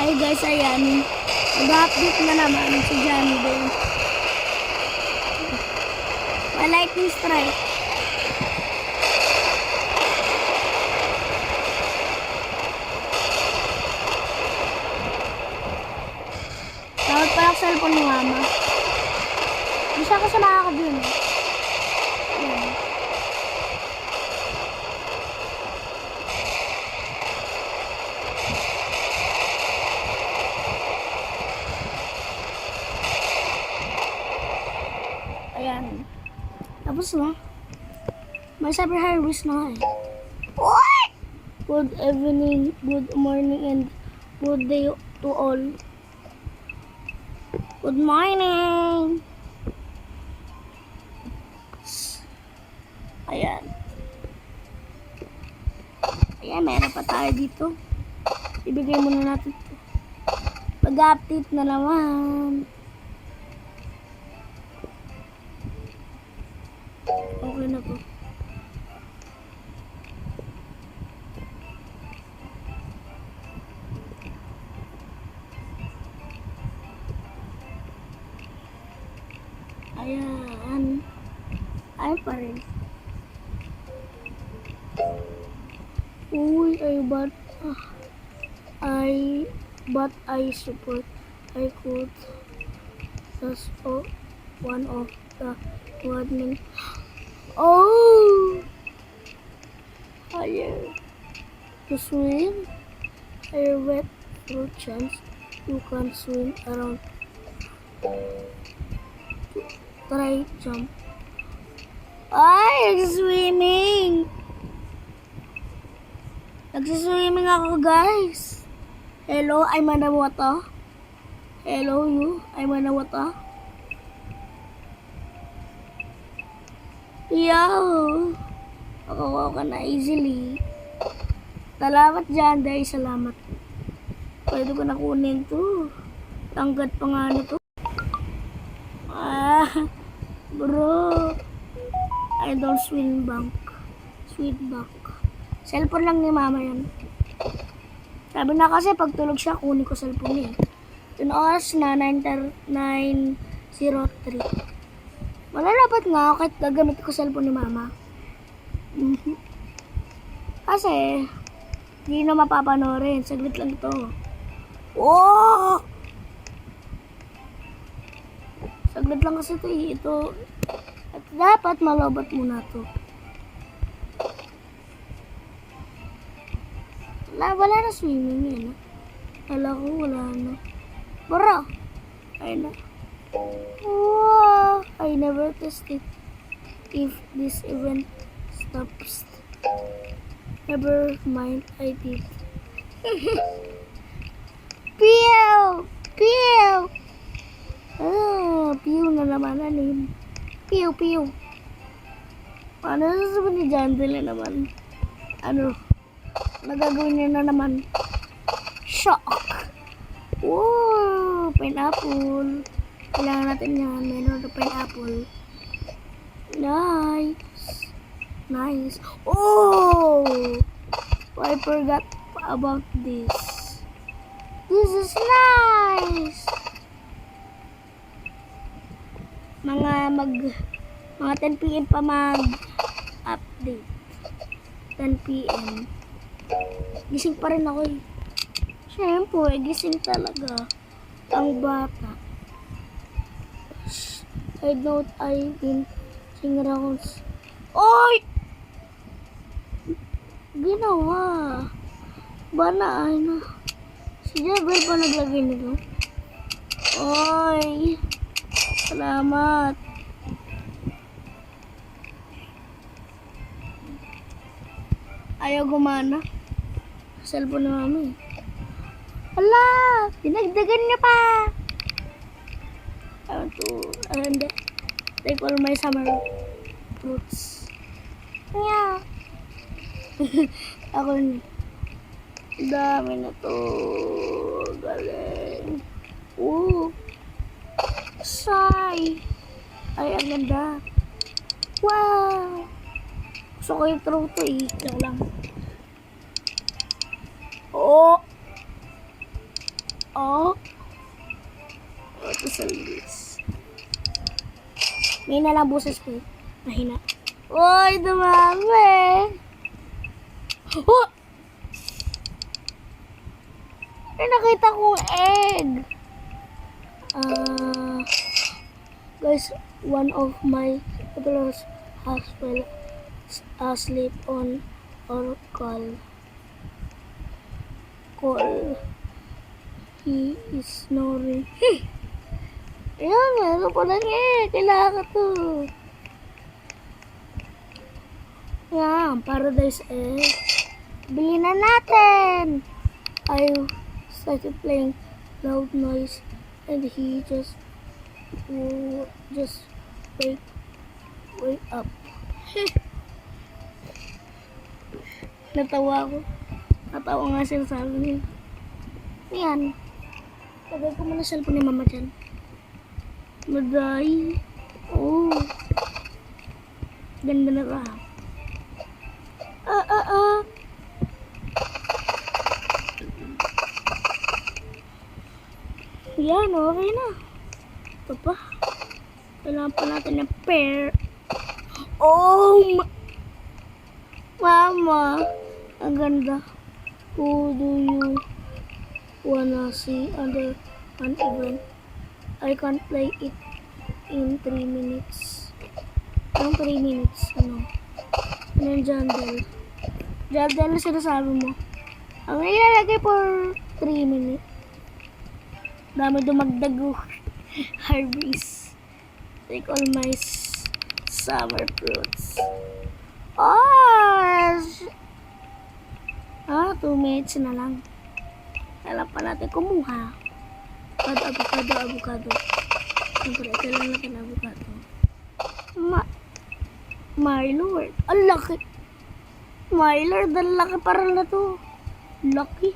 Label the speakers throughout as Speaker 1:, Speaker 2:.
Speaker 1: Ay guys, ayan. Mag-update na naman si Johnny Day. May lightning strike. Tawag pa lang cellphone ni mama. Di siya kasi makakadun. Ayan. Ayan. Tapos na. May cyber harvest na eh. What? Good evening, good morning, and good day to all. Good morning! Ayan. Ayan, meron pa tayo dito. Ibigay muna natin ito. Mag-update na naman. Okay na po. Ayan. Ay pa rin. Uy, but I support. I could. That's one of the warning. Oh! Higher. To swim. Higher wet through chance. You can swim around. Try jump. Ay, nagsiswimming. Nagsiswimming ako, guys. Hello, I'm underwater. Hello, you. I'm underwater. Yo! Makuha ka na easily. Salamat dyan, dahil salamat. Pwede ko na kunin to. Tanggat pa nga nito. Bro. Idol swing bank. Sweet bank. Cellphone lang ni mama yan. Sabi na kasi pag tulog siya, kunin ko cellphone niya. Yung oras na 9:03. Malalapat nga ako kahit gagamit ko cellphone ni mama. Kasi, hindi na mapapanorin. Saglit lang ito. Oh! Saglit lang kasi ito eh. Ito. At dapat malobot muna ito. Wala na swimming yan. Wala ko, wala na. Bara! Ayun na. Wow! I never tested if this event stops. Never mind, I did. Pew! Pew! Pew na naman anim. Pew, pew. Ano sasabihin ni Jandel na naman? Ano? Nagagawin niya na naman. Shock! Wow! Pineapple. Kailangan natin yan. Meron na pineapple. Nice. Nice. Oh! I forgot about this. This is nice! Mga 10 PM pa mag-update. 10 PM. Gising pa rin ako eh. Siyempre, gising talaga ang bata. I know I've been sing rounds. Oy! Ginawa. Bana, ay na. Si Jabel pa naglagay nito. Oy! Salamat. Ayaw gumana. Cellphone na mami. Hala! Dinagdagan niya pa! Hindi. Take all my summer fruits. Yeah. Ako ni. Dami na to. Galing. Say. Ay, ang ganda. Wow! Gusto ko yung throw to eh. Kaya lang. Oh! Oh. Ito sa Luis. May nalang boses ko eh. Mahina. Uy, dumami! Oh! Ay, nakita kong egg! Guys, one of my brothers has fell asleep on our call. He is snoring. Ayan, meron ko lang eh. Kailangan to. Yan, paradise egg. Bili na natin. I started playing loud noise and he just wake up. Natawa ako. Natawa nga siya sa amin. Yan. Lagay ko muna cellphone ni mama dyan. Maday. Oh. Ganda na ka. Yan, okay na. Ito pa. Kailangan pa natin ng pair. Oh! Mama! Ang ganda. Who do you wanna see under an event? I can't play it in 3 minutes. Anong 3 minutes? Ano? Ano yung Jandel? Jandel na sinasabi mo. Ang ilalagay for 3 minutes. Dami dumagdag harvest. Take all my summer fruits. Oh! 2 minutes na lang. Kailan pa natin kumuha. Avocado. Siyempre, kailan natin avocado. My lord. Ang laki. My lord, ang laki parang na to. Lucky.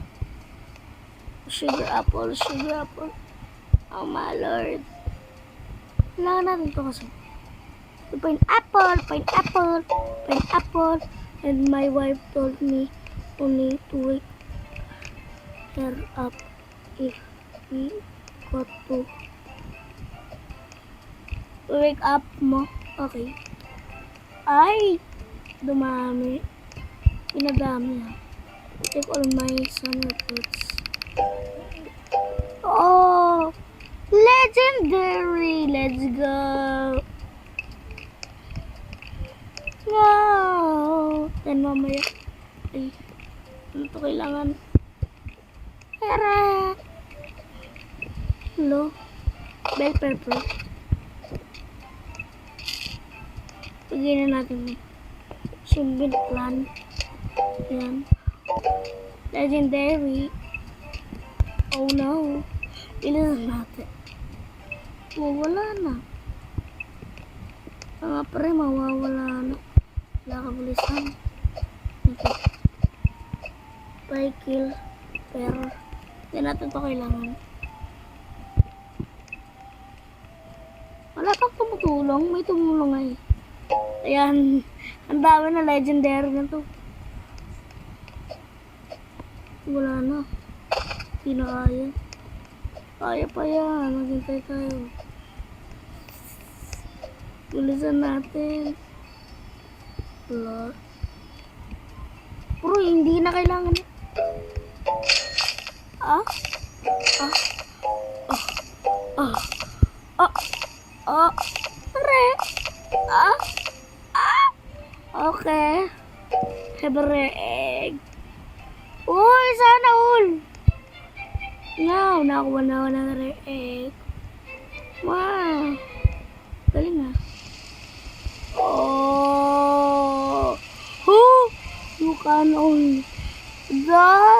Speaker 1: Sugar apple. Oh my lord. Kailangan natin ito kasi. Pineapple. And my wife told me only to wake her up if we got to wake up mo. Okay. Ay! Dumami. Pinadami ha. Take all my summer fruits. Oh! Legendary! Let's go! Wow! Then mamaya. Ay. Ano to kailangan? Tara! Hello? Bell pepper. Pagyan na natin eh. Simbin plan. Ayan. Legendary. Oh no. Bilisan natin. Mawala na. Mga pre, mawawala na. Wala ka bilisan. Okay. By kill. Pero, hindi natin ito kailangan. Wala pang tumutulong. May tumulong ay. Ayan. Ang dami na legendary na to. Wala na. Hindi na kaya. Kaya pa yan. Maghintay tayo. Tulisan natin. Wala. Pero hindi na kailangan. Okay. Hebre egg. Uy, sana all. Now, nakuha na ako ng egg. Wow. Galing ah. Oh. You can only.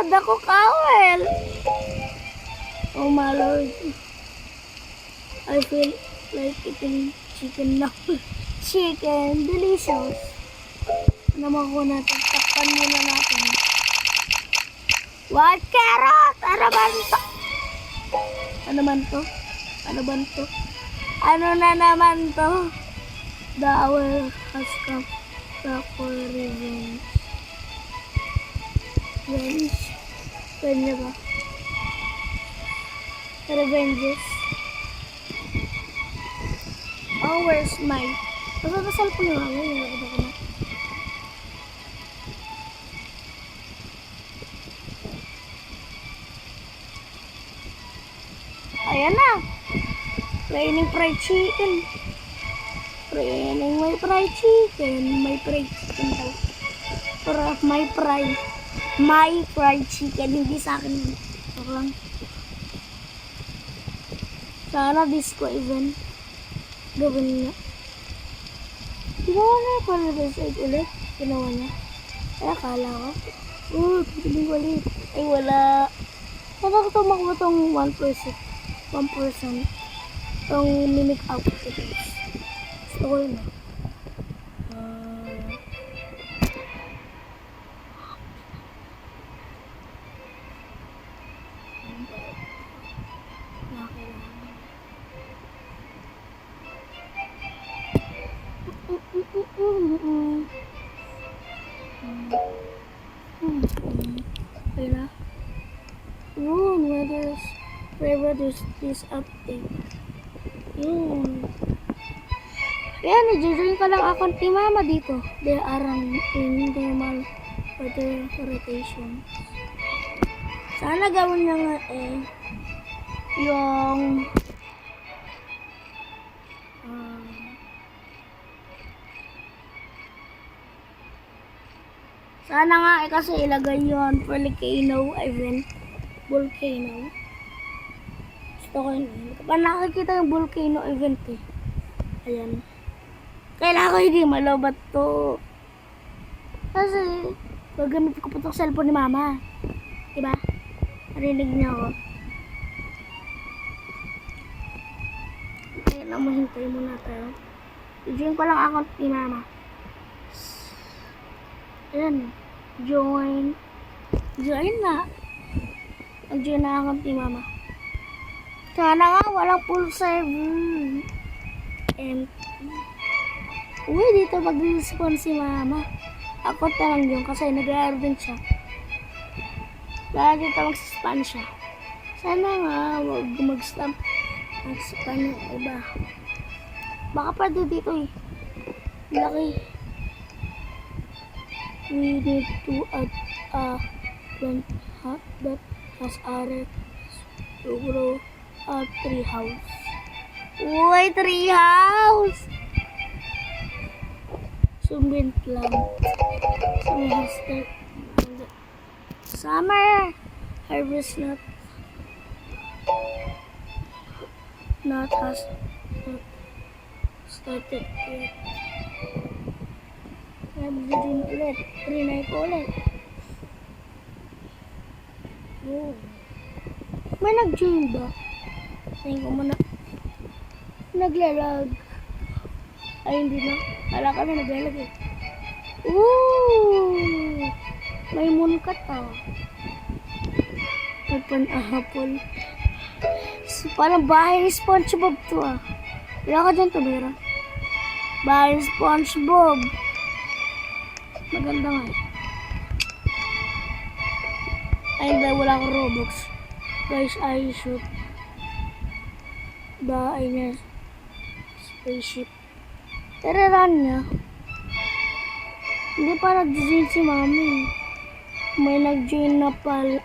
Speaker 1: Dako kawel. Oh my lord. I feel like eating chicken now. Chicken. Delicious. Ano makuha natin? Takpan muna natin. What carrot? Ano ba ito? Ano man to? Ano na naman to? The hour has come for revenge. Revenge? Pwede ba? Revenges. Oh, where's my... Masasal ko yung ano, yung nakita ko na. Ayan na! Raining fried chicken. Raining my fried chicken. My fried chicken daw. My fried chicken. Hindi sa akin yun. Ito lang. Sana disco event. Gawin niya. Ginawa na yung para-decide ulit. Ginawa niya. Ay, akala ko. Pipiling ulit. Ay, wala. Sana ko tumakbo itong 1%. 1%. Itong mimic outfit. Gusto ko yun. Okay na. Wherever there's this update. Yun. Kaya nag-join ka lang account ni Mama dito. They are in normal rotation. Sana gawin niya nga yung sana nga kasi ilagay yun volcano event. Volcano. Gusto ko yun. Hindi ko pa nakakita yung volcano event eh. Ayan. Kailangan ko hindi malobat to. Kasi gagamit ko pa itong cellphone ni Mama. Diba? Narinig niya ako. Kaya lang mahintay muna tayo. I-join ko lang account ni Mama. Ayan. Join. Join na. Nag-join na account ni Mama. Sana nga walang full server. And uy, dito mag-response si Mama. Ako na lang yun kasi nag-aaral din siya. Kaya dito mag-spam siya. Sana nga wag mag-spam. Mag-spam yung iba. Baka pwede dito eh. Laki. We need to add a plant that has added to grow a tree house. Uy, tree house! Sumbin plant. Some has summer harvest not has not started yet. Nag-join ulit. Trinay ko ulit. Oh. May nag-join ba? Tingin ko muna. Naglalag. Ay, hindi na. Kala kami naglalag eh. Ooh! May mooncat ah. May pan-ahapon. So, parang bahay ni SpongeBob to ah. Wala ka dyan, Tumira. Bahay ni SpongeBob. Maganda nga eh. Ay, hindi. Wala akong Robux. Guys, I shoot bahay niya. Spaceship. Tararan niya. Hindi pa nag-join si Mami. May nag-join na pala.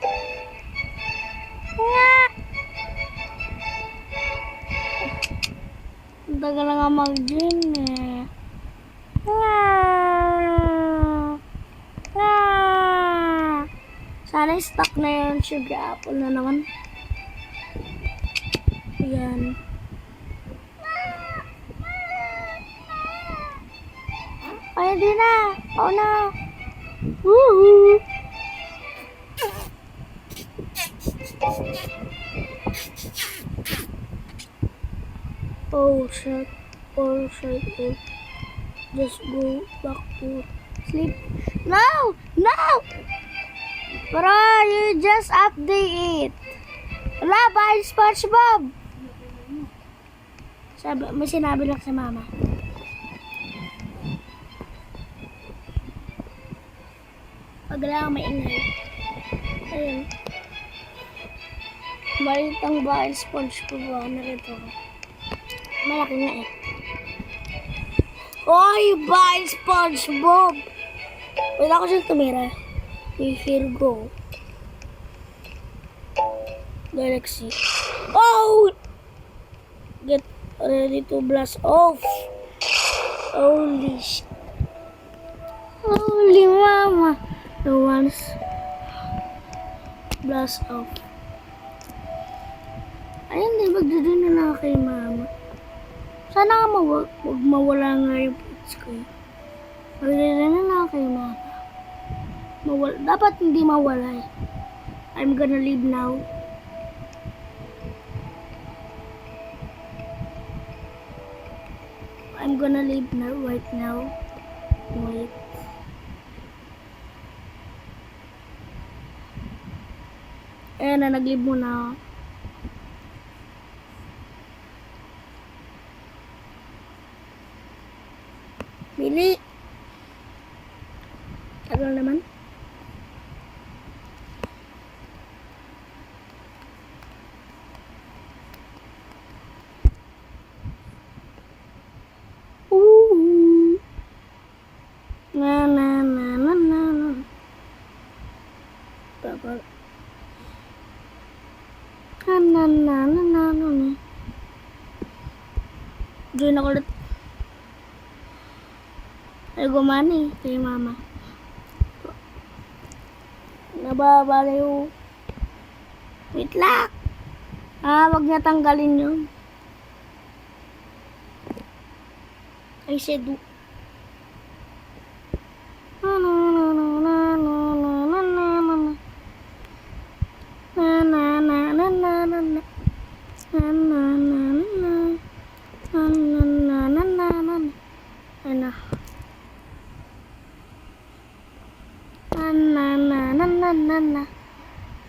Speaker 1: Nga! Ang tagal na nga mag-join eh. Nga! Nga! Sana stuck na yung sugar apple na naman. Ayan. Ay, di na. Oh, na. Woohoo! Oh, shit. Oh, shit. Oh. Just go back to sleep. No! No! Bro, you just update it. Wala ba yung SpongeBob? May sinabi lang sa Mama. Pag lang maingay. Ayun. Malitang bahay sponge ko ba? Narito. Malaki na eh. Oy, bahay SpongeBob! Wala ko siyang tumira. Here go. Galaxy. Oh! Get ready to blast off. Holy shit. Holy mama. The ones blast off. Ayun, di magdudun na lang kay mama. Sana nga wag mawala nga yung pets ko. Magdudun na lang kay mama. Dapat hindi mawala eh. I'm gonna leave now. I'm gonna leave now, right now. Wait. Ayan na, nag-leave muna ako. Bili! Tagal naman. Na na na na na na. Tapos. Na na na na na na. Join ako ulit. Ay gumani kay mama. Nababaliw. Wait lang. Wag niya tanggalin yun. I said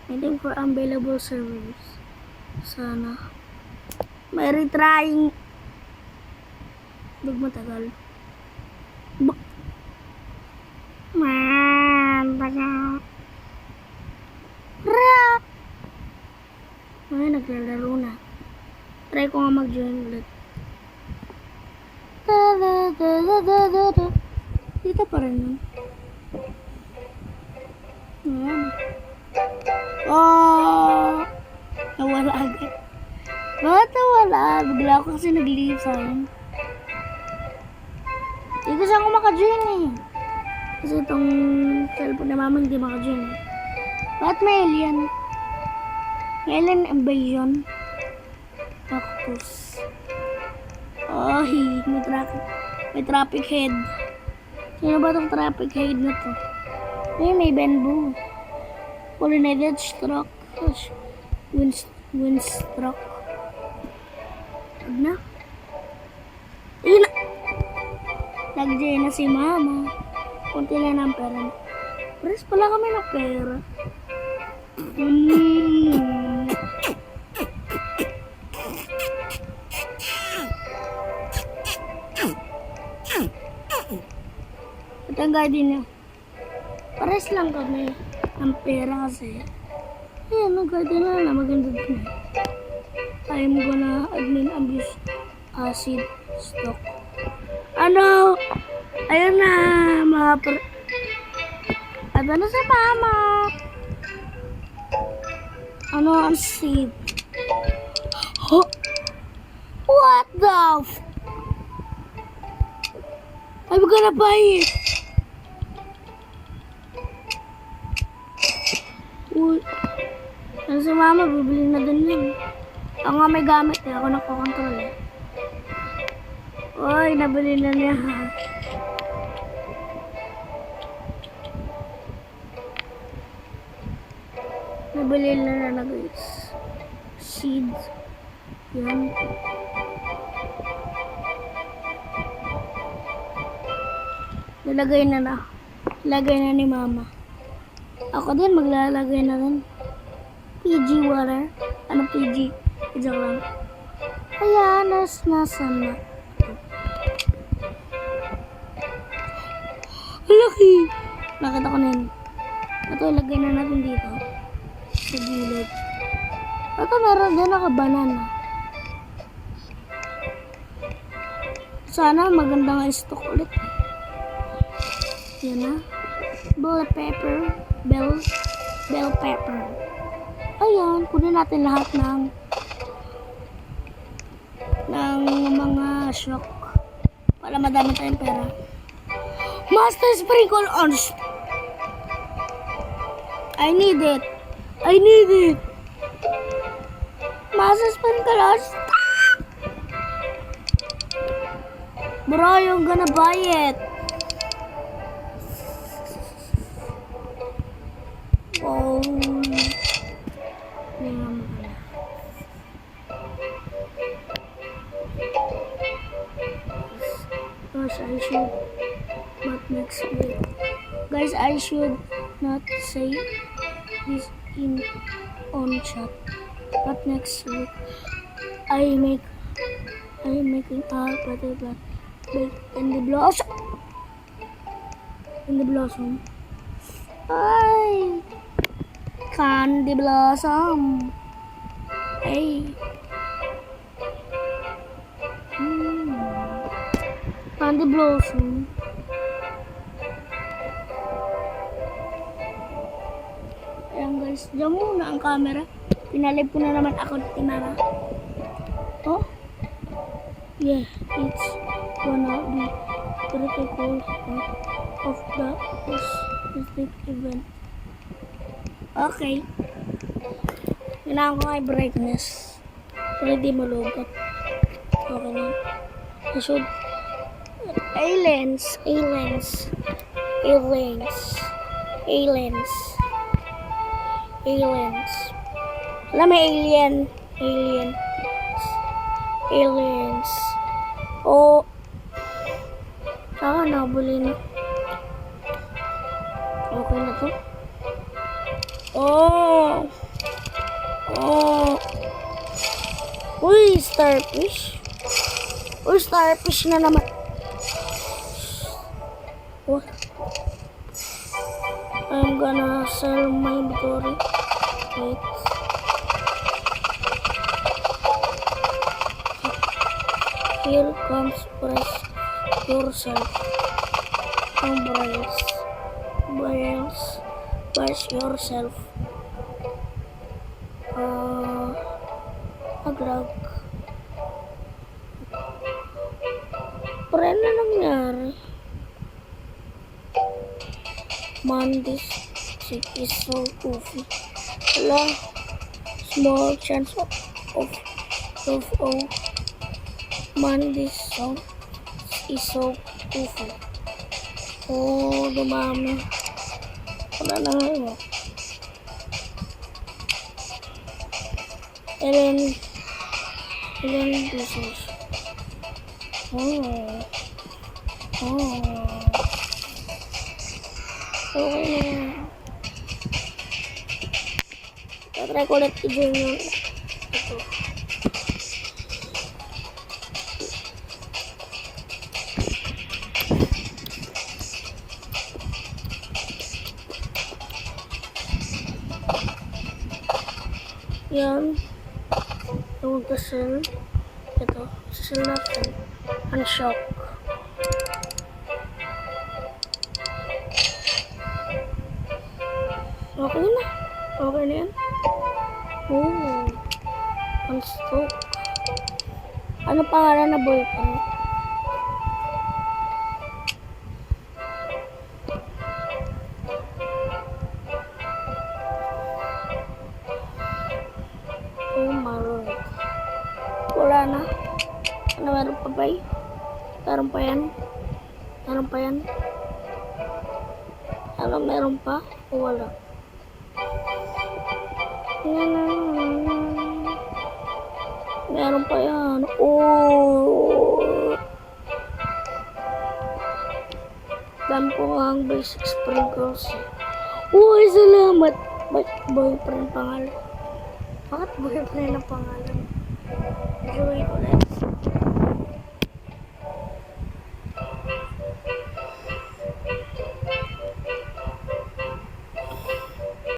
Speaker 1: waiting for available servers. Sana may retrying. Wag matagal. Ay, naglalaro na. Try ko nga mag-join ulit. Dito pa rin yun. Ayan. Oh! Nawala agad. Bakit nawala? Bigla ako kasi nag-leave sa akin. Hindi kasi ako maka-join eh. Kasi itong cellphone na mama hindi maka-join eh. Bakit may alien? May alien invasion. Octopus. Oh, may traffic head. Sino ba itong traffic head na to? May bamboo. Pollinated stroke. Windstroke. Huwag na. Ayun na. Nag-join na si mama. Kunti lang ng pera. Pares pala kami ng pera. Ito ang guide niya. Pares lang kami ng pera kasi. Ayan, ang guide na maganda din. I'm gonna admin abuse acid stock. Ano? Ayun na, Ito na si mama. Ano ang seed? Huh? What the I'm gonna buy it. Uy. Ano si mama, bibili na din yun. Ako nga may gamit eh, ako nakakontrol eh. Uy, nabili na niya. Nabili na guys. Seeds. Yan. Nilagay na. Lagay na ni mama. Ako din maglalagay na rin. PG water. Ano PG? Joke lang. Ayan, nasa na. Laki! Nakita ko na yun. Ito, ilagay na natin dito. Sa gilid. Ito meron din ako banana. Sana magandang stock ulit. Yan na. Bell pepper. Bell pepper. Ayan, kunin natin lahat ng mga shock para madami tayong pera. Master sprinkle on. I need it. Master sprinkle on. Bro, you're gonna buy it. Oh. Gosh, I should not next week. Guys, I should not say this on chat. But next week, I'm making a better black bake in the blossom. Ay, candy blossom. Hey. Candy blossom. Ayan guys, diyan muna ang camera. Pinalib ko na naman ako ni Mama. Oh? Yeah, it's gonna be pretty cool of the specific event. Okay. Kailangan ko ay brightness. Pero di malugot. Okay na. I should... Aliens. Alam mo aliens. Oh. Nabuli na. Okay na to. Oh. Uy, starfish. Starfish na naman. What? I'm gonna sell my inventory. Wait. Here comes press yourself. Brace yourself. Agrag. Pare na nangyari. Man, this shit is so goofy. Wala. Small chance of man, this song is so goofy. Oh, dumami. Wala na ngayon. Ellen Business. Okay na. Tatry ko ulit i-join yung ito. Yan. Yung sell. Ito. Sell natin. Unshock. Okay na. Okay na yan. Oh. Unstock. Ano pangalan na boyfriend? Oh, maroon. Wala na. Ano, meron pa ba? Meron pa yan? Ano, meron pa? O wala? Meron pa yan. Oh! Dami ko nga ang basic sprinkles. Uy, salamat! Boyfriend pangalan. Bakit boyfriend ang pangalan? Joey ulit.